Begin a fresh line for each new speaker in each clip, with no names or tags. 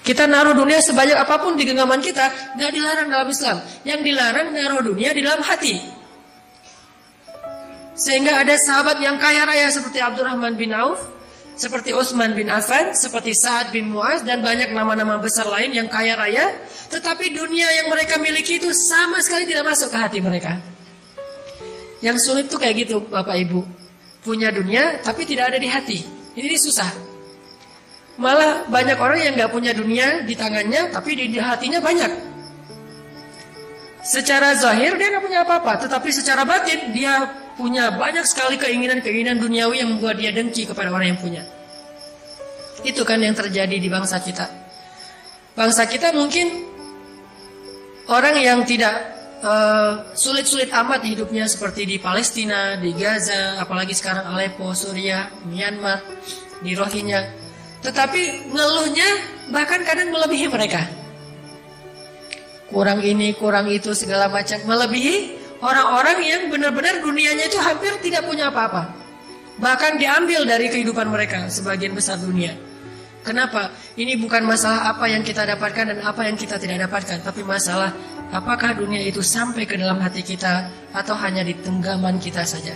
Kita naruh dunia sebanyak apapun di genggaman kita, nggak dilarang dalam Islam. Yang dilarang naruh dunia di dalam hati. Sehingga ada sahabat yang kaya raya seperti Abdurrahman bin Auf, seperti Utsman bin Affan, seperti Sa'ad bin Mu'az, dan banyak nama-nama besar lain yang kaya raya, tetapi dunia yang mereka miliki itu sama sekali tidak masuk ke hati mereka. Yang sulit tuh kayak gitu, Bapak Ibu. Punya dunia tapi tidak ada di hati. Ini susah. Malah banyak orang yang nggak punya dunia di tangannya, tapi di hatinya banyak. Secara zahir dia nggak punya apa-apa, tetapi secara batin dia punya banyak sekali keinginan-keinginan duniawi yang membuat dia dengki kepada orang yang punya. Itu kan yang terjadi di bangsa kita. Bangsa kita mungkin orang yang tidak sulit-sulit amat hidupnya seperti di Palestina, di Gaza, apalagi sekarang Aleppo, Suriah, Myanmar, di Rohingya. Tetapi ngeluhnya bahkan kadang melebihi mereka. Kurang ini, kurang itu, segala macam. Melebihi orang-orang yang benar-benar dunianya itu hampir tidak punya apa-apa. Bahkan diambil dari kehidupan mereka sebagian besar dunia. Kenapa? Ini bukan masalah apa yang kita dapatkan dan apa yang kita tidak dapatkan, tapi masalah apakah dunia itu sampai ke dalam hati kita atau hanya di genggaman kita saja.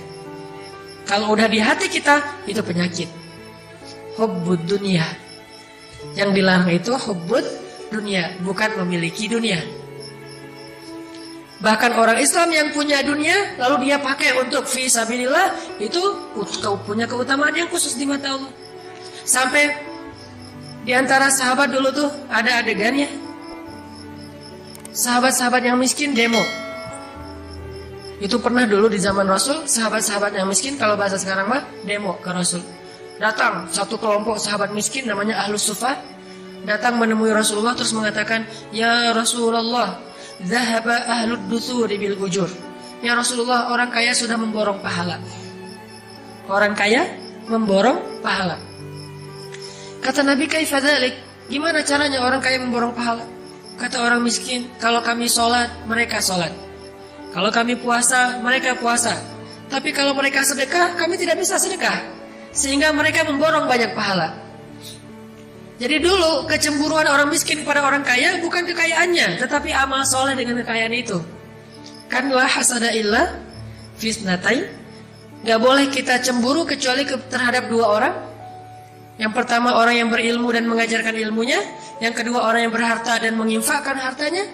Kalau udah di hati kita, itu penyakit. Hubbud dunia. Yang dilarang itu hubbud dunia, bukan memiliki dunia. Bahkan orang Islam yang punya dunia lalu dia pakai untuk fi sabilillah, itu punya keutamaan yang khusus di mata Allah. Sampai di antara sahabat dulu tuh ada adegannya. Sahabat-sahabat yang miskin demo. Itu pernah dulu di zaman Rasul, sahabat-sahabat yang miskin, kalau bahasa sekarang mah demo ke Rasul. Datang satu kelompok sahabat miskin namanya Ahlus Suffah, datang menemui Rasulullah terus mengatakan, "Ya Rasulullah, dhahaba ahlud duthuri bil ujur." Ya Rasulullah, orang kaya sudah memborong pahala. Orang kaya memborong pahala. Kata Nabi, "Kaifa dzalik?" Gimana caranya orang kaya memborong pahala? Kata orang miskin, "Kalau kami sholat, mereka sholat. Kalau kami puasa, mereka puasa. Tapi kalau mereka sedekah, kami tidak bisa sedekah. Sehingga mereka memborong banyak pahala." Jadi dulu kecemburuan orang miskin pada orang kaya bukan kekayaannya, tetapi amal soleh dengan kekayaan itu. Kan la hasada illa fisnatain. Gak boleh kita cemburu kecuali terhadap dua orang. Yang pertama orang yang berilmu dan mengajarkan ilmunya. Yang kedua orang yang berharta dan menginfakkan hartanya.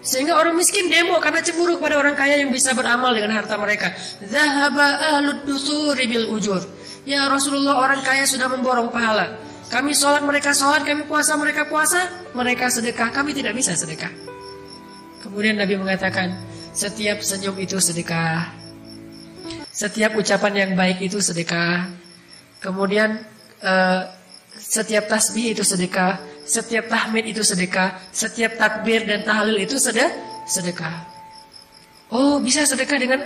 Sehingga orang miskin demo karena cemburu kepada orang kaya yang bisa beramal dengan harta mereka. Zahaba ahlud dusuri bil ujur. Ya Rasulullah, orang kaya sudah memborong pahala. Kami sholat, mereka sholat, kami puasa, mereka puasa, mereka sedekah, kami tidak bisa sedekah. Kemudian Nabi mengatakan, setiap senyum itu sedekah. Setiap ucapan yang baik itu sedekah. Kemudian setiap tasbih itu sedekah, setiap tahmid itu sedekah, setiap takbir dan tahlil itu sedekah. Oh, bisa sedekah dengan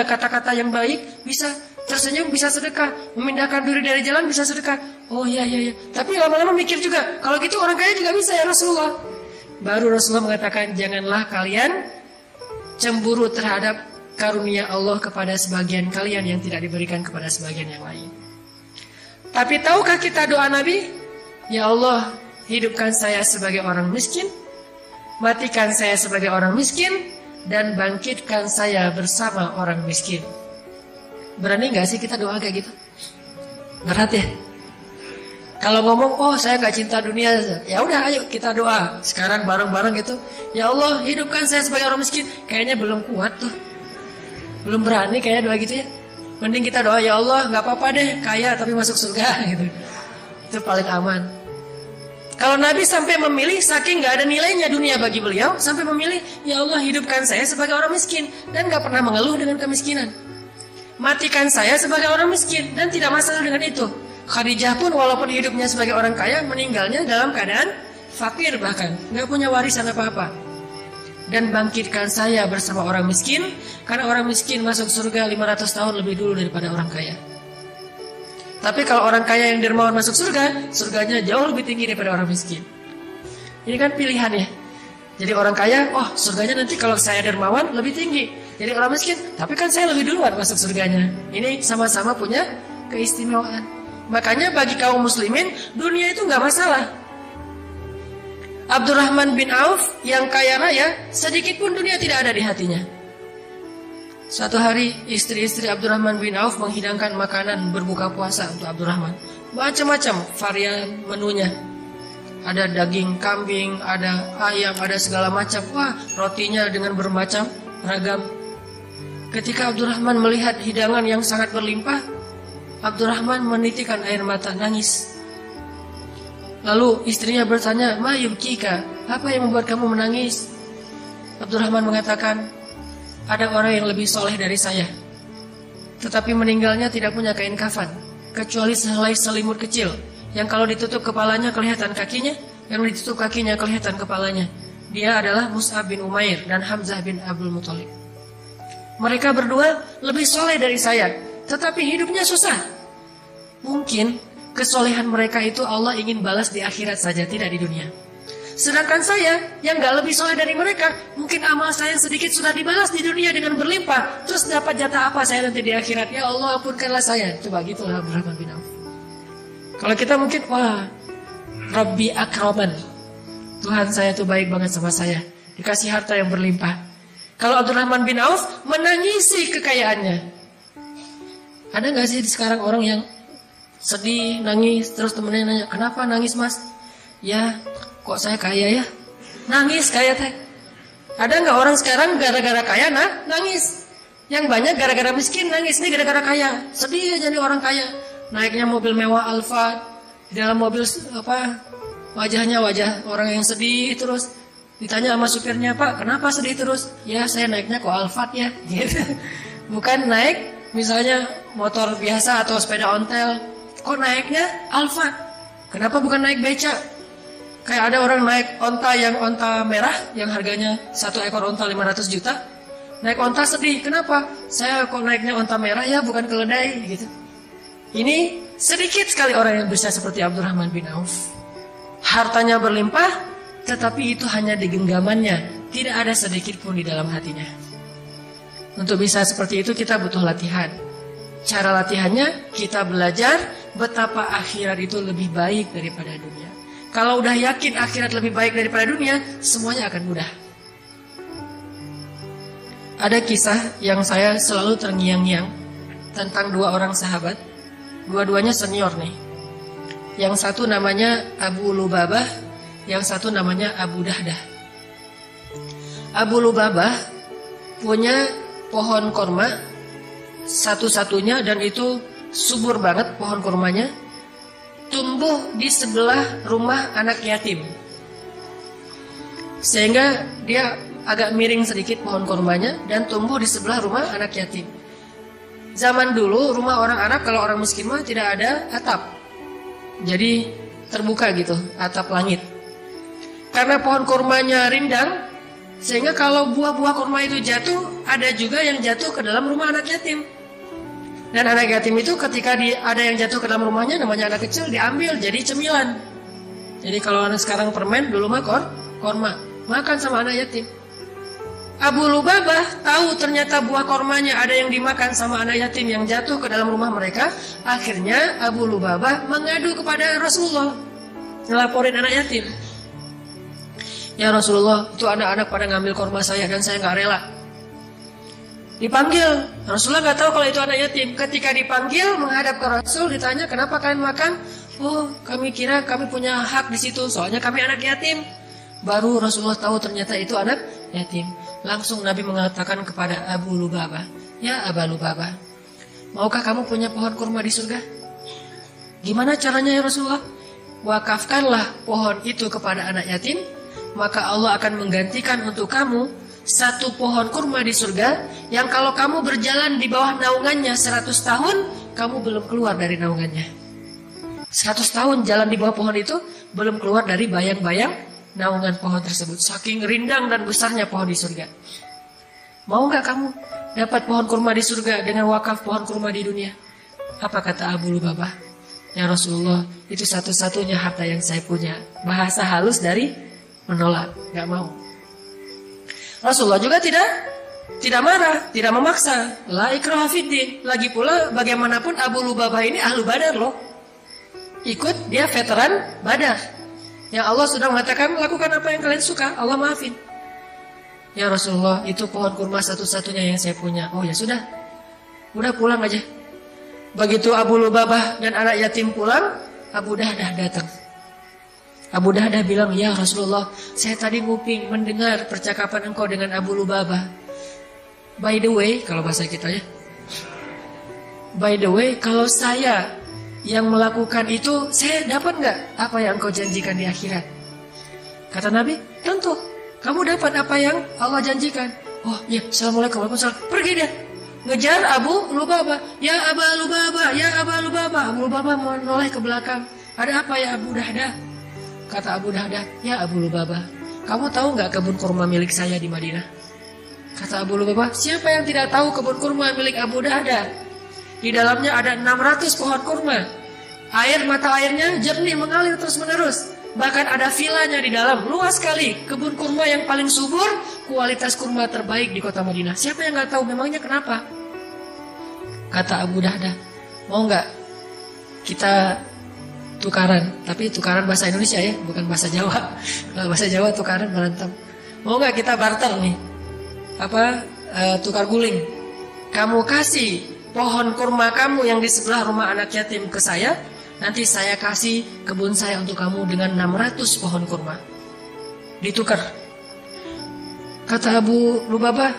kata-kata yang baik, bisa tersenyum, bisa sedekah, memindahkan diri dari jalan bisa sedekah. Oh iya. Tapi lama-lama mikir juga, kalau gitu orang kaya juga bisa ya Rasulullah. Baru Rasulullah mengatakan, janganlah kalian cemburu terhadap karunia Allah kepada sebagian kalian yang tidak diberikan kepada sebagian yang lain. Tapi tahukah kita doa Nabi? Ya Allah, hidupkan saya sebagai orang miskin, matikan saya sebagai orang miskin, dan bangkitkan saya bersama orang miskin. Berani gak sih kita doa kayak gitu? Berat ya? Kalau ngomong, oh saya gak cinta dunia, ya udah ayo kita doa. Sekarang bareng-bareng gitu, ya Allah hidupkan saya sebagai orang miskin. Kayaknya belum kuat tuh, belum berani kayaknya doa gitu ya. Mending kita doa, ya Allah gak apa-apa deh kaya tapi masuk surga gitu. Itu paling aman. Kalau Nabi sampai memilih, saking gak ada nilainya dunia bagi beliau, sampai memilih, ya Allah hidupkan saya sebagai orang miskin, dan gak pernah mengeluh dengan kemiskinan. Matikan saya sebagai orang miskin, dan tidak masalah dengan itu. Khadijah pun walaupun hidupnya sebagai orang kaya, meninggalnya dalam keadaan fakir bahkan, gak punya warisan apa-apa. Dan bangkitkan saya bersama orang miskin, karena orang miskin masuk surga 500 tahun lebih dulu daripada orang kaya. Tapi kalau orang kaya yang dermawan masuk surga, surganya jauh lebih tinggi daripada orang miskin. Ini kan pilihan ya. Jadi orang kaya, oh surganya nanti kalau saya dermawan lebih tinggi. Jadi orang miskin, tapi kan saya lebih duluan masuk surganya. Ini sama-sama punya keistimewaan. Makanya bagi kaum muslimin, dunia itu gak masalah. Abdurrahman bin Auf yang kaya raya, sedikit pun dunia tidak ada di hatinya. Suatu hari istri-istri Abdurrahman bin Auf menghidangkan makanan berbuka puasa untuk Abdurrahman. Macam-macam varian menunya. Ada daging kambing, ada ayam, ada segala macam. Wah, rotinya dengan bermacam ragam. Ketika Abdurrahman melihat hidangan yang sangat berlimpah, Abdurrahman menitikkan air mata, nangis. Lalu istrinya bertanya, "Ma yubkika, apa yang membuat kamu menangis?" Abdurrahman mengatakan, "Ada orang yang lebih soleh dari saya, tetapi meninggalnya tidak punya kain kafan, kecuali sehelai selimut kecil, yang kalau ditutup kepalanya kelihatan kakinya, yang ditutup kakinya kelihatan kepalanya. Dia adalah Mus'ab bin Umair dan Hamzah bin Abdul Muthalib. Mereka berdua lebih soleh dari saya, tetapi hidupnya susah. Mungkin kesolehan mereka itu Allah ingin balas di akhirat saja, tidak di dunia. Sedangkan saya yang gak lebih soleh dari mereka, mungkin amal saya yang sedikit sudah dibalas di dunia dengan berlimpah. Terus dapat jatah apa saya nanti di akhirat? Ya Allah, ampunkanlah saya." Coba gitulah Abdurrahman bin Auf. Kalau kita mungkin, wah, Rabbi akraman, Tuhan saya tuh baik banget sama saya, dikasih harta yang berlimpah. Kalau Abdurrahman bin Auf menangisi kekayaannya. Ada gak sih sekarang orang yang sedih, nangis, terus temennya nanya, "Kenapa nangis, Mas?" "Ya, kok saya kaya ya?" Nangis kaya teh. Ada nggak orang sekarang gara-gara kaya nangis? Yang banyak gara-gara miskin nangis. Ini gara-gara kaya, sedih aja nih orang kaya. Naiknya mobil mewah Alphard, di dalam mobil wajahnya wajah orang yang sedih terus. Ditanya sama supirnya, "Pak, kenapa sedih terus?" "Ya, saya naiknya kok Alphard ya." Gitu. Bukan naik misalnya motor biasa atau sepeda ontel. Kok naiknya Alphard? Kenapa bukan naik beca? Kayak ada orang naik onta yang onta merah, yang harganya satu ekor onta 500 juta. Naik onta sedih, kenapa? "Saya kok naiknya onta merah ya, bukan keledai." Gitu. Ini sedikit sekali orang yang bisa seperti Abdurrahman bin Auf. Hartanya berlimpah, tetapi itu hanya di genggamannya, tidak ada sedikit pun di dalam hatinya. Untuk bisa seperti itu kita butuh latihan. Cara latihannya, kita belajar betapa akhirat itu lebih baik daripada dunia. Kalau udah yakin akhirat lebih baik daripada dunia, semuanya akan mudah. Ada kisah yang saya selalu terngiang-ngiang tentang dua orang sahabat. Dua-duanya senior nih. Yang satu namanya Abu Lubabah, yang satu namanya Abu Dahdah. Abu Lubabah punya pohon korma satu-satunya, dan itu subur banget pohon kurmanya, tumbuh di sebelah rumah anak yatim. Sehingga dia agak miring sedikit pohon kurmanya dan tumbuh di sebelah rumah anak yatim. Zaman dulu rumah orang Arab kalau orang miskin mah tidak ada atap. Jadi terbuka gitu, atap langit. Karena pohon kurmanya rindang, sehingga kalau buah-buah kurma itu jatuh, ada juga yang jatuh ke dalam rumah anak yatim. Dan anak yatim itu ketika ada yang jatuh ke dalam rumahnya, namanya anak kecil, diambil jadi cemilan. Jadi kalau anak sekarang permen, dulu mah korma, makan sama anak yatim. Abu Lubabah tahu ternyata buah kormanya ada yang dimakan sama anak yatim yang jatuh ke dalam rumah mereka. Akhirnya Abu Lubabah mengadu kepada Rasulullah, ngelaporin anak yatim. "Ya Rasulullah, itu anak-anak pada ngambil korma saya dan saya nggak rela." Dipanggil, Rasulullah nggak tahu kalau itu anak yatim. Ketika dipanggil menghadap ke Rasul, ditanya, "Kenapa kalian makan?" "Oh, kami kira kami punya hak di situ, soalnya kami anak yatim." Baru Rasulullah tahu ternyata itu anak yatim. Langsung Nabi mengatakan kepada Abu Lubabah, "Ya Abu Lubabah, maukah kamu punya pohon kurma di surga?" "Gimana caranya ya Rasulullah?" "Wakafkanlah pohon itu kepada anak yatim, maka Allah akan menggantikan untuk kamu satu pohon kurma di surga yang kalau kamu berjalan di bawah naungannya 100 tahun, kamu belum keluar dari naungannya." 100 tahun jalan di bawah pohon itu, belum keluar dari bayang-bayang naungan pohon tersebut. Saking rindang dan besarnya pohon di surga. Mau nggak kamu dapat pohon kurma di surga dengan wakaf pohon kurma di dunia? Apa kata Abu Lubabah? "Ya Rasulullah, itu satu-satunya harta yang saya punya." Bahasa halus dari menolak, nggak mau. Rasulullah juga tidak marah, tidak memaksa. La ikraha fiddin. Lagi pula bagaimanapun Abu Lubabah ini ahlu Badar loh. Ikut, dia veteran Badar. Yang Allah sudah mengatakan lakukan apa yang kalian suka, Allah maafin. Ya Rasulullah, itu pohon kurma satu-satunya yang saya punya. Oh ya sudah, udah pulang aja. Begitu Abu Lubabah dan anak yatim pulang, Abu Dahdah datang. Abu Dahdah bilang, ya Rasulullah, saya tadi nguping mendengar percakapan engkau dengan Abu Lubabah. By the way, kalau bahasa kita ya, by the way, kalau saya yang melakukan itu, saya dapat nggak apa yang engkau janjikan di akhirat? Kata Nabi, tentu. Kamu dapat apa yang Allah janjikan. Oh ya, assalamualaikum warahmatullahi wabarakatuh. Pergi dia. Ngejar Abu Lubabah. Ya Abu Lubabah, ya Abu Lubabah. Abu Lubabah menoleh ke belakang. Ada apa ya Abu Dahdah? Kata Abu Dahdah, ya Abu Lubabah, kamu tahu nggak kebun kurma milik saya di Madinah? Kata Abu Lubabah, siapa yang tidak tahu kebun kurma milik Abu Dahdah? Di dalamnya ada 600 pohon kurma. Mata airnya jernih mengalir terus menerus. Bahkan ada vilanya di dalam, luas sekali. Kebun kurma yang paling subur, kualitas kurma terbaik di kota Madinah. Siapa yang nggak tahu? Memangnya kenapa? Kata Abu Dahdah, mau nggak kita tukaran? Tapi tukaran bahasa Indonesia ya, bukan bahasa Jawa. Kalau bahasa Jawa tukaran berantem. Mau nggak kita barter nih? Tukar guling. Kamu kasih pohon kurma kamu yang di sebelah rumah anak yatim ke saya. Nanti saya kasih kebun saya untuk kamu dengan 600 pohon kurma. Ditukar. Kata Abu Lubabah,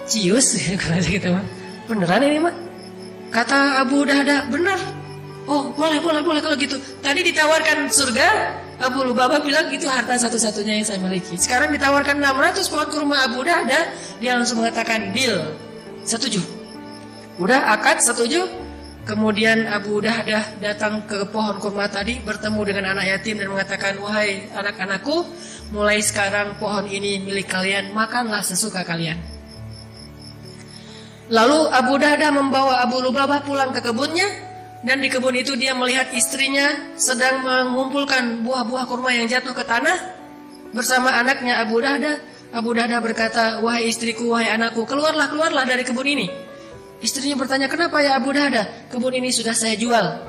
cius, kata kita mah. Beneran ini mah? Kata Abu Dahdah, benar. Oh boleh kalau gitu. Tadi ditawarkan surga, Abu Lubabah bilang itu harta satu-satunya yang saya miliki. Sekarang ditawarkan 600 pohon kurma Abu Dahdah, dia langsung mengatakan deal, setuju. Udah akad setuju. Kemudian Abu Dahdah datang ke pohon kurma tadi, bertemu dengan anak yatim dan mengatakan, wahai anak-anakku, mulai sekarang pohon ini milik kalian, makanlah sesuka kalian. Lalu Abu Dahdah membawa Abu Lubabah pulang ke kebunnya, dan di kebun itu dia melihat istrinya sedang mengumpulkan buah-buah kurma yang jatuh ke tanah bersama anaknya Abu Dahdah. Abu Dahdah berkata, wahai istriku, wahai anakku, keluarlah dari kebun ini. Istrinya bertanya, kenapa ya Abu Dahdah? Kebun ini sudah saya jual.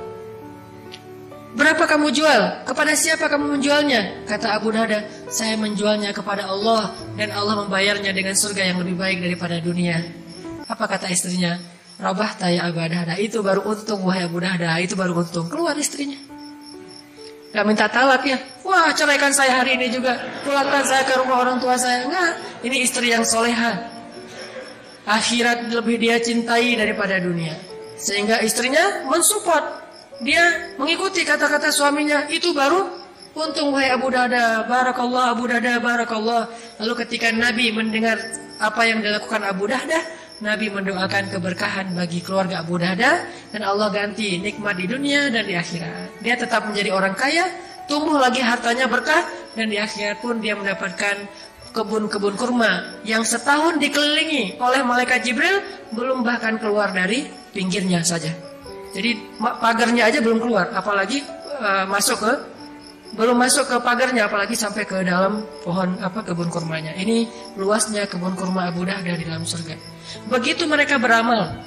Berapa kamu jual? Kepada siapa kamu menjualnya? Kata Abu Dahdah, saya menjualnya kepada Allah, dan Allah membayarnya dengan surga yang lebih baik daripada dunia. Apa kata istrinya? Rabah taya Abu Dahdah, itu baru untung wahai Abu Dahdah, itu baru untung. Keluar istrinya. Gak minta talak ya. Wah, ceraikan saya hari ini juga. Pulangkan saya ke rumah orang tua saya. Enggak, ini istri yang soleha. Akhirat lebih dia cintai daripada dunia. Sehingga istrinya mensupport. Dia mengikuti kata-kata suaminya. Itu baru untung wahai Abu Dahdah. Barakallah Abu Dahdah, barakallah. Lalu ketika Nabi mendengar apa yang dilakukan Abu Dahdah, Nabi mendoakan keberkahan bagi keluarga Abu Dahdah. Dan Allah ganti nikmat di dunia dan di akhirat. Dia tetap menjadi orang kaya, tumbuh lagi hartanya berkah, dan di akhirat pun dia mendapatkan kebun-kebun kurma yang setahun dikelilingi oleh malaikat Jibril, belum bahkan keluar dari pinggirnya saja. Jadi pagarnya aja belum keluar, apalagi belum masuk ke pagarnya, apalagi sampai ke dalam pohon kebun kurmanya. Ini luasnya kebun kurma Abu Dahdah di dalam surga. Begitu mereka beramal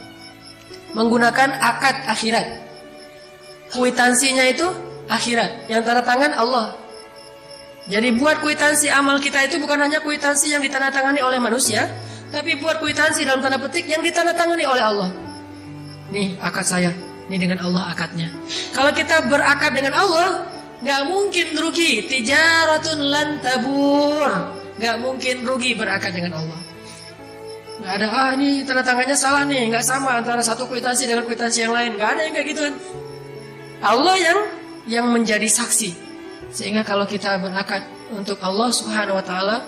menggunakan akad akhirat. Kuitansinya itu akhirat, yang tanda tangan Allah. Jadi buat kuitansi amal kita itu bukan hanya kuitansi yang ditandatangani oleh manusia, tapi buat kuitansi dalam tanda petik yang ditandatangani oleh Allah. Nih akad saya, ini dengan Allah akadnya. Kalau kita berakad dengan Allah, nggak mungkin rugi. Tijaratun lan tabur, nggak mungkin rugi berakad dengan Allah. Nggak ada ini tanda tangannya salah nih, nggak sama antara satu kuitansi dengan kuitansi yang lain. Nggak ada yang kayak gituan. Allah yang menjadi saksi. Sehingga kalau kita berakad untuk Allah Subhanahu wa taala,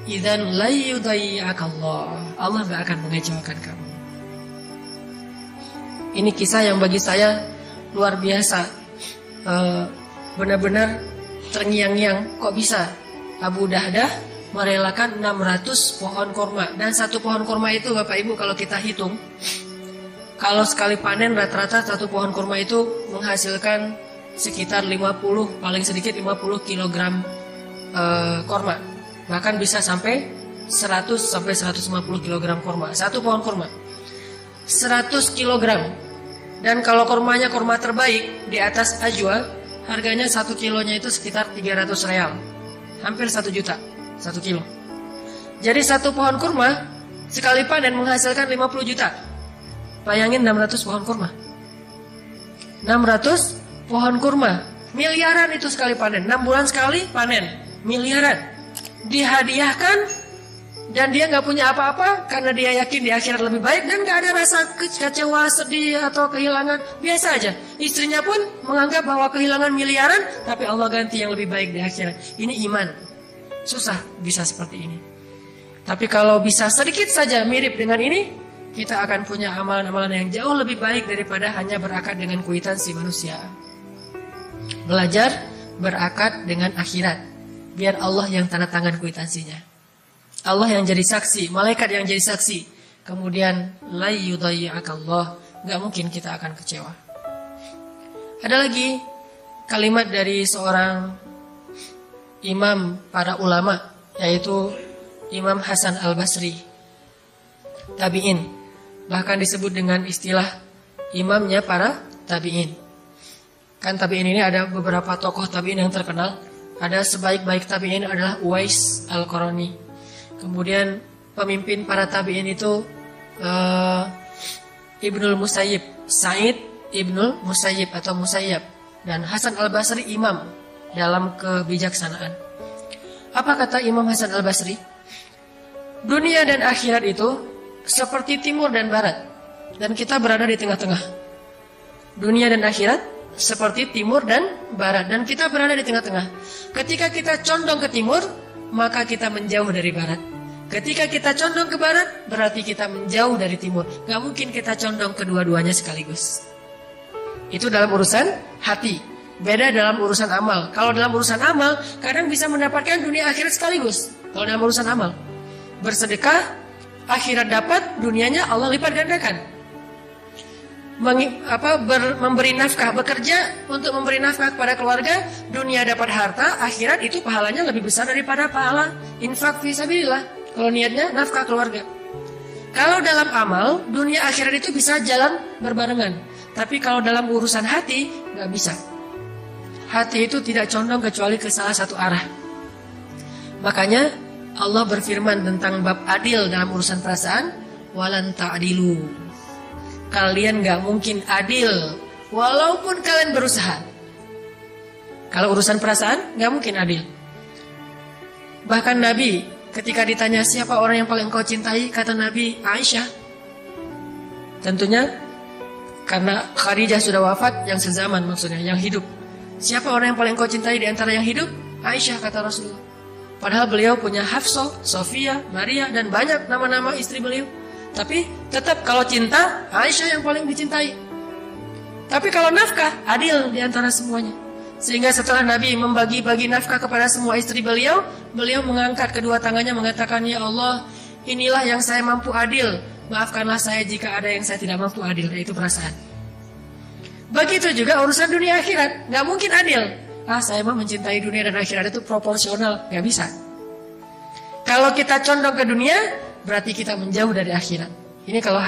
idzan la yudayyakallah. Allah enggak akan mengecewakan kamu. Ini kisah yang bagi saya luar biasa. Benar-benar terngiang-ngiang, kok bisa Abu Dahdah merelakan 600 pohon kurma, dan satu pohon kurma itu Bapak Ibu kalau kita hitung, kalau sekali panen rata-rata satu pohon kurma itu menghasilkan sekitar 50, paling sedikit 50 kg korma. Bahkan bisa sampai 100 sampai 150 kg korma. Satu pohon korma 100 kg. Dan kalau kormanya korma terbaik di atas ajwa, harganya 1 kilonya itu sekitar 300 real. Hampir 1 juta, 1 kilo. Jadi satu pohon kurma sekali panen menghasilkan 50 juta. Bayangin 600 pohon kurma. 600 pohon kurma. Miliaran itu sekali panen. 6 bulan sekali panen. Miliaran. Dihadiahkan dan dia nggak punya apa-apa karena dia yakin di akhirat lebih baik dan nggak ada rasa kecewa, sedih atau kehilangan. Biasa aja. Istrinya pun menganggap bahwa kehilangan miliaran tapi Allah ganti yang lebih baik di akhirat. Ini iman. Susah bisa seperti ini. Tapi kalau bisa sedikit saja mirip dengan ini, kita akan punya amalan-amalan yang jauh lebih baik daripada hanya berakad dengan kwitansi manusia. Belajar berakad dengan akhirat. Biar Allah yang tanda tangan kwitansinya. Allah yang jadi saksi, malaikat yang jadi saksi. Kemudian la yudayyi'akallah, enggak mungkin kita akan kecewa. Ada lagi kalimat dari seorang imam para ulama, yaitu Imam Hasan Al-Basri, tabi'in. Bahkan disebut dengan istilah imamnya para tabi'in. Kan tabi'in ini ada beberapa tokoh tabi'in yang terkenal. Ada sebaik-baik tabi'in adalah Uwais Al-Qarani. Kemudian pemimpin para tabi'in itu Ibnul Musayyib, Sa'id Ibnul Musayyib atau Musayyab. Dan Hasan Al-Basri imam dalam kebijaksanaan. Apa kata Imam Hasan Al-Basri? Dunia dan akhirat itu seperti timur dan barat. Dan kita berada di tengah-tengah. Dunia dan akhirat seperti timur dan barat. Dan kita berada di tengah-tengah. Ketika kita condong ke timur, maka kita menjauh dari barat. Ketika kita condong ke barat, berarti kita menjauh dari timur. Gak mungkin kita condong kedua-duanya sekaligus. Itu dalam urusan hati. Beda dalam urusan amal. Kalau dalam urusan amal, kadang bisa mendapatkan dunia akhirat sekaligus. Kalau dalam urusan amal, bersedekah, akhirat dapat, dunianya Allah lipat gandakan. Memberi nafkah, bekerja untuk memberi nafkah kepada keluarga, dunia dapat harta, akhirat itu pahalanya lebih besar daripada pahala infak fisabilillah. Kalau niatnya nafkah keluarga. Kalau dalam amal, dunia akhirat itu bisa jalan berbarengan. Tapi kalau dalam urusan hati, nggak bisa. Hati itu tidak condong kecuali ke salah satu arah. Makanya Allah berfirman tentang bab adil dalam urusan perasaan, walan ta'dilu. Kalian gak mungkin adil walaupun kalian berusaha. Kalau urusan perasaan gak mungkin adil. Bahkan Nabi ketika ditanya siapa orang yang paling kau cintai, kata Nabi Aisyah. Tentunya karena Khadijah sudah wafat, yang sezaman maksudnya, yang hidup. Siapa orang yang paling kau cintai di antara yang hidup? Aisyah, kata Rasulullah. Padahal beliau punya Hafsah, Sofia, Maria, dan banyak nama-nama istri beliau. Tapi tetap kalau cinta, Aisyah yang paling dicintai. Tapi kalau nafkah, adil di antara semuanya. Sehingga setelah Nabi membagi-bagi nafkah kepada semua istri beliau, beliau mengangkat kedua tangannya mengatakan, ya Allah, inilah yang saya mampu adil. Maafkanlah saya jika ada yang saya tidak mampu adil, yaitu perasaan. Begitu juga urusan dunia akhirat, nggak mungkin adil. Saya mah mencintai dunia dan akhirat itu proporsional, nggak bisa. Kalau kita condong ke dunia, berarti kita menjauh dari akhirat. Ini kalau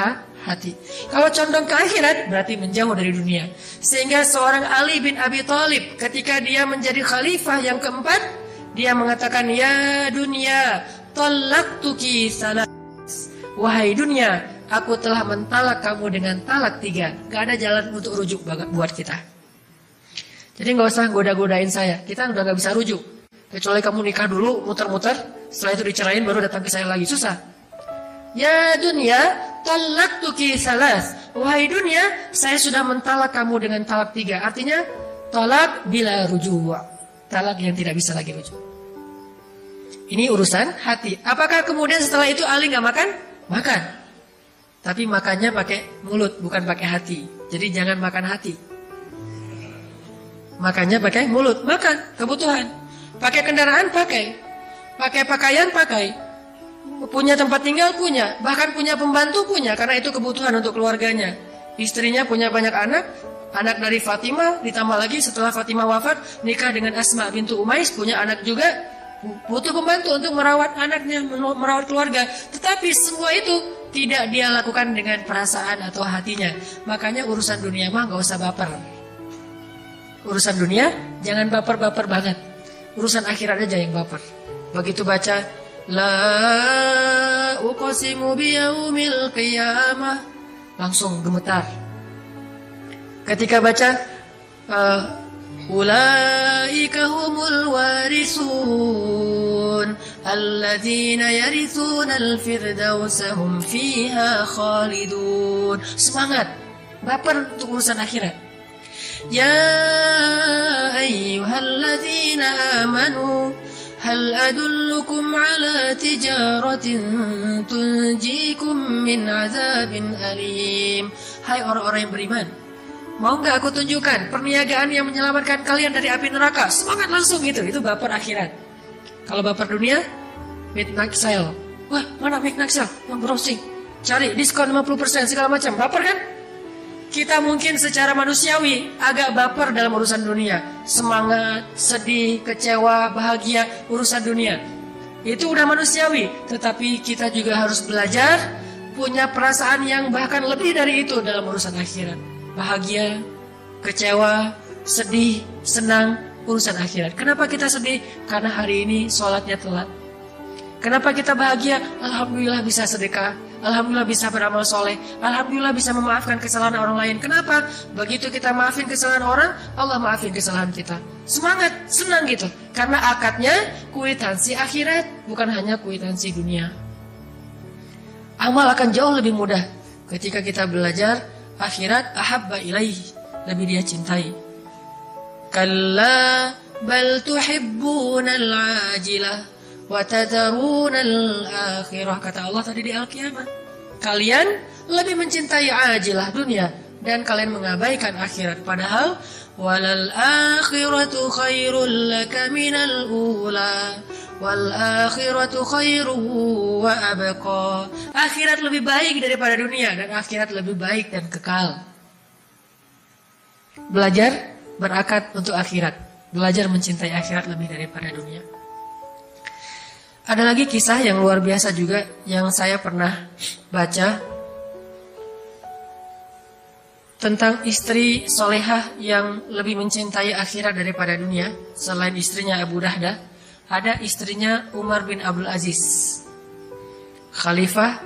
hati. Kalau condong ke akhirat, berarti menjauh dari dunia. Sehingga seorang Ali bin Abi Thalib, ketika dia menjadi khalifah yang keempat, dia mengatakan, ya dunia, talaqtuki salas. Wahai dunia, aku telah mentalak kamu dengan talak 3. Gak ada jalan untuk rujuk buat kita. Jadi gak usah goda-godain saya. Kita udah gak bisa rujuk. Kecuali kamu nikah dulu, muter-muter. Setelah itu dicerain baru datang ke saya lagi. Susah. Ya dunia, talaqtuki salas. Wahai dunia, saya sudah mentalak kamu dengan talak 3. Artinya, talak bila rujuk. Talak yang tidak bisa lagi rujuk. Ini urusan hati. Apakah kemudian setelah itu Ali gak makan? Makan. Tapi makannya pakai mulut, bukan pakai hati. Jadi jangan makan hati. Makannya pakai mulut, makan kebutuhan. Pakai kendaraan, pakai pakaian, pakai. Punya tempat tinggal, punya. Bahkan punya pembantu, punya. Karena itu kebutuhan untuk keluarganya. Istrinya punya banyak anak. Anak dari Fatimah, ditambah lagi setelah Fatimah wafat, nikah dengan Asma bintu Umais, punya anak juga. Butuh pembantu untuk merawat anaknya, merawat keluarga. Tetapi semua itu tidak dia lakukan dengan perasaan atau hatinya. Makanya urusan dunia mah gak usah baper. Urusan dunia jangan baper-baper banget. Urusan akhirat aja yang baper. Begitu baca la uqsimu biyaumil qiyamah, langsung gemetar. Ketika baca ulaika humul warisun alladzina yarithunal firdausa hum fiha khalidun. Semangat, baper untuk urusan akhirat. Ya ayyuhalladzina amanu hal adullukum ala tijaratin tunjikum min azabin alim. Hai orang-orang yang beriman, mau nggak aku tunjukkan perniagaan yang menyelamatkan kalian dari api neraka? Semangat langsung gitu. Itu baper akhirat. Kalau baper dunia, midnight sale. Wah, mana midnight sale? Yang browsing, cari diskon 50% segala macam. Baper kan? Kita mungkin secara manusiawi agak baper dalam urusan dunia. Semangat, sedih, kecewa, bahagia, urusan dunia. Itu udah manusiawi. Tetapi kita juga harus belajar punya perasaan yang bahkan lebih dari itu dalam urusan akhirat. Bahagia, kecewa, sedih, senang, urusan akhirat. Kenapa kita sedih? Karena hari ini sholatnya telat. Kenapa kita bahagia? Alhamdulillah bisa sedekah, alhamdulillah bisa beramal soleh, alhamdulillah bisa memaafkan kesalahan orang lain. Kenapa? Begitu kita maafin kesalahan orang, Allah maafin kesalahan kita. Semangat, senang gitu. Karena akadnya kwitansi akhirat, bukan hanya kwitansi dunia. Amal akan jauh lebih mudah ketika kita belajar akhirat. Ahabba ilaihi, lebih dia cintai. Kalla bal tuhibbunal ajilah wa tadharunal akhirah, kata Allah tadi di Al-Qiyamah. Kalian lebih mencintai ajilah dunia dan kalian mengabaikan akhirat. Padahal walal akhiratu khairul laka minal ula wal akhiratu khairu wa abqa. Akhirat lebih baik daripada dunia dan akhirat lebih baik dan kekal. Belajar berakad untuk akhirat, belajar mencintai akhirat lebih daripada dunia. Ada lagi kisah yang luar biasa juga yang saya pernah baca tentang istri solehah yang lebih mencintai akhirat daripada dunia. Selain istrinya Abu Dahdah, ada istrinya Umar bin Abdul Aziz, khalifah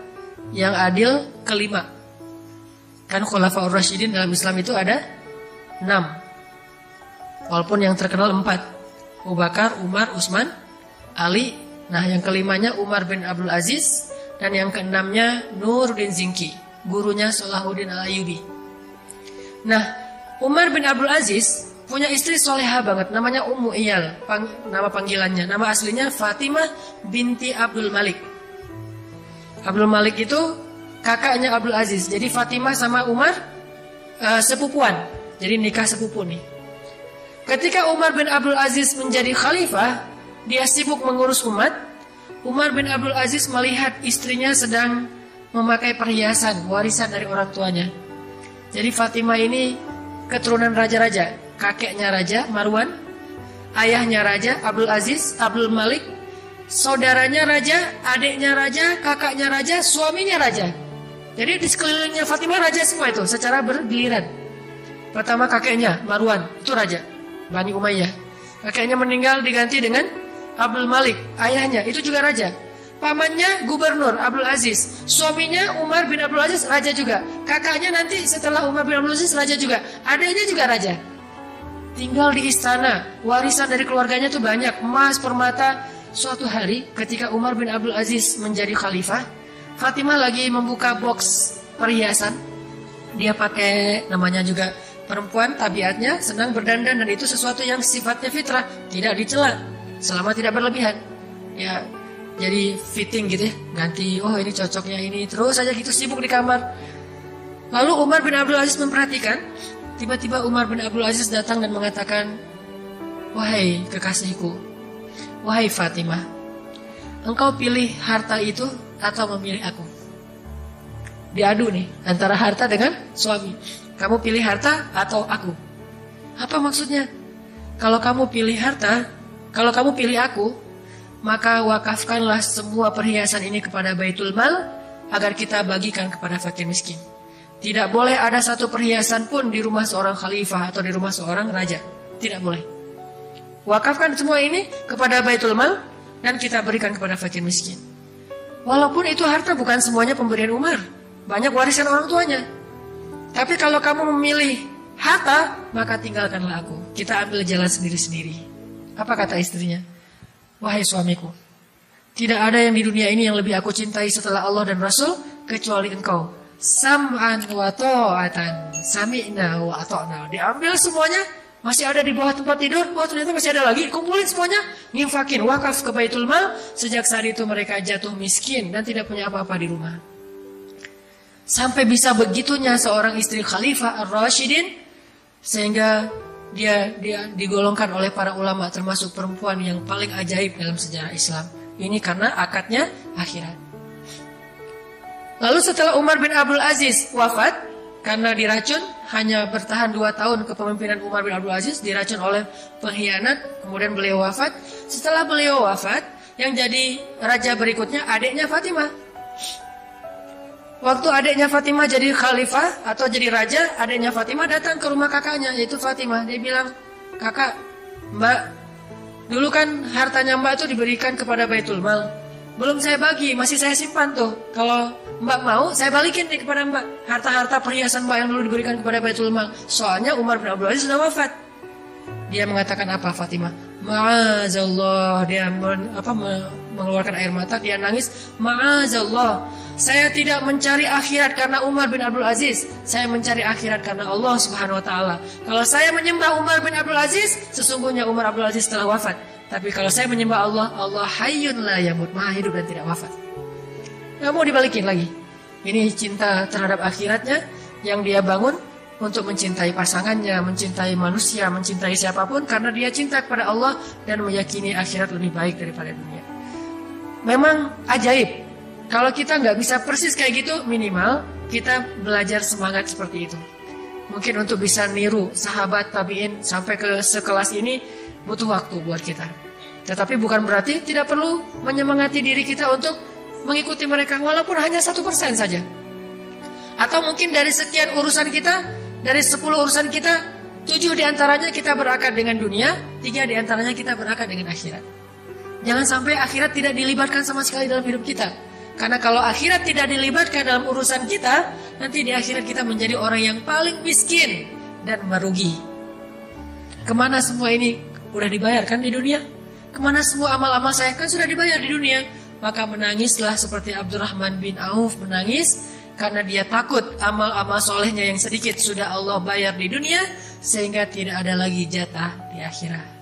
yang adil kelima. Kan Khulafaur Rasyidin dalam Islam itu ada 6, walaupun yang terkenal 4, Abu Bakar, Umar, Utsman, Ali. Nah, yang kelimanya Umar bin Abdul Aziz, dan yang keenamnya Nuruddin Zinki, gurunya Salahuddin Al-Ayyubi. Nah, Umar bin Abdul Aziz punya istri soleha banget, namanya Ummu Iyal, nama panggilannya. Nama aslinya Fatimah binti Abdul Malik. Abdul Malik itu kakaknya Abdul Aziz. Jadi Fatimah sama Umar sepupuan, jadi nikah sepupu nih. Ketika Umar bin Abdul Aziz menjadi khalifah, dia sibuk mengurus umat. Umar bin Abdul Aziz melihat istrinya sedang memakai perhiasan warisan dari orang tuanya. Jadi Fatimah ini keturunan raja-raja. Kakeknya Raja Marwan, ayahnya Raja Abdul Aziz, Abdul Malik, saudaranya Raja, adiknya Raja, kakaknya Raja, suaminya Raja. Jadi di sekelilingnya Fatimah Raja semua itu secara bergiliran. Pertama kakeknya Marwan, itu Raja Bani Umayyah. Kakeknya meninggal diganti dengan Abdul Malik, ayahnya itu juga raja. Pamannya gubernur Abdul Aziz, suaminya Umar bin Abdul Aziz raja juga. Kakaknya nanti setelah Umar bin Abdul Aziz raja juga. Adiknya juga raja. Tinggal di istana, warisan dari keluarganya tuh banyak, emas, permata. Suatu hari ketika Umar bin Abdul Aziz menjadi khalifah, Fatimah lagi membuka box perhiasan. Dia pakai, namanya juga perempuan, tabiatnya senang berdandan, dan itu sesuatu yang sifatnya fitrah, tidak dicela selama tidak berlebihan. Ya, jadi fitting gitu ya, ganti, oh ini cocoknya ini, terus aja gitu sibuk di kamar. Lalu Umar bin Abdul Aziz memperhatikan, tiba-tiba Umar bin Abdul Aziz datang dan mengatakan, wahai kekasihku, wahai Fatimah, engkau pilih harta itu atau memilih aku? Diadu nih antara harta dengan suami. Kamu pilih harta atau aku? Apa maksudnya? Kalau kamu pilih harta, kalau kamu pilih aku, maka wakafkanlah semua perhiasan ini kepada Baitul Mal agar kita bagikan kepada fakir miskin. Tidak boleh ada satu perhiasan pun di rumah seorang khalifah atau di rumah seorang raja. Tidak boleh. Wakafkan semua ini kepada Baitul Mal dan kita berikan kepada fakir miskin. Walaupun itu harta bukan semuanya pemberian Umar, banyak warisan orang tuanya. Tapi kalau kamu memilih harta, maka tinggalkanlah aku. Kita ambil jalan sendiri-sendiri. Apa kata istrinya? Wahai suamiku, tidak ada yang di dunia ini yang lebih aku cintai setelah Allah dan Rasul kecuali engkau. Sam'an wa ta'atan, sami'na wa ata'na. Diambil semuanya. Masih ada di bawah tempat tidur, oh ternyata masih ada lagi, kumpulin semuanya, nginfakin, wakaf ke Baitul Mal. Sejak saat itu mereka jatuh miskin dan tidak punya apa-apa di rumah. Sampai bisa begitunya seorang istri Khalifah Ar-Rashidin, sehingga dia digolongkan oleh para ulama termasuk perempuan yang paling ajaib dalam sejarah Islam. Ini karena akadnya akhirat. Lalu setelah Umar bin Abdul Aziz wafat, karena diracun, hanya bertahan 2 tahun kepemimpinan Umar bin Abdul Aziz, diracun oleh pengkhianat, kemudian beliau wafat. Setelah beliau wafat, yang jadi raja berikutnya adiknya Fatimah. Waktu adiknya Fatimah jadi khalifah atau jadi raja, adiknya Fatimah datang ke rumah kakaknya, yaitu Fatimah. Dia bilang, kakak, mbak, dulu kan hartanya mbak itu diberikan kepada Baitul Mal. Belum saya bagi, masih saya simpan tuh. Kalau mbak mau, saya balikin nih kepada mbak harta-harta perhiasan mbak yang dulu diberikan kepada Baitul Mal. Soalnya Umar bin Abdul Aziz sudah wafat. Dia mengatakan apa Fatimah? Ma'azallah. Dia mengeluarkan air mata, dia nangis. Ma'azallah. Saya tidak mencari akhirat karena Umar bin Abdul Aziz. Saya mencari akhirat karena Allah Subhanahu wa taala. Kalau saya menyembah Umar bin Abdul Aziz, sesungguhnya Umar bin Abdul Aziz telah wafat. Tapi kalau saya menyembah Allah, Allah hayyun la yamut, maha hidup dan tidak wafat. Nggak mau dibalikin lagi. Ini cinta terhadap akhiratnya yang dia bangun untuk mencintai pasangannya, mencintai manusia, mencintai siapapun karena dia cinta kepada Allah dan meyakini akhirat lebih baik daripada dunia. Memang ajaib. Kalau kita nggak bisa persis kayak gitu, minimal kita belajar semangat seperti itu. Mungkin untuk bisa niru sahabat tabi'in sampai ke sekelas ini butuh waktu buat kita. Tetapi bukan berarti tidak perlu menyemangati diri kita untuk mengikuti mereka walaupun hanya 1% saja. Atau mungkin dari sekian urusan kita, dari 10 urusan kita, 7 diantaranya kita berakar dengan dunia, 3 diantaranya kita berakar dengan akhirat. Jangan sampai akhirat tidak dilibatkan sama sekali dalam hidup kita. Karena kalau akhirat tidak dilibatkan dalam urusan kita, nanti di akhirat kita menjadi orang yang paling miskin dan merugi. Kemana semua ini? Udah dibayarkan di dunia? Kemana semua amal-amal saya? Kan sudah dibayar di dunia. Maka menangislah seperti Abdurrahman bin Auf menangis karena dia takut amal-amal solehnya yang sedikit sudah Allah bayar di dunia sehingga tidak ada lagi jatah di akhirat.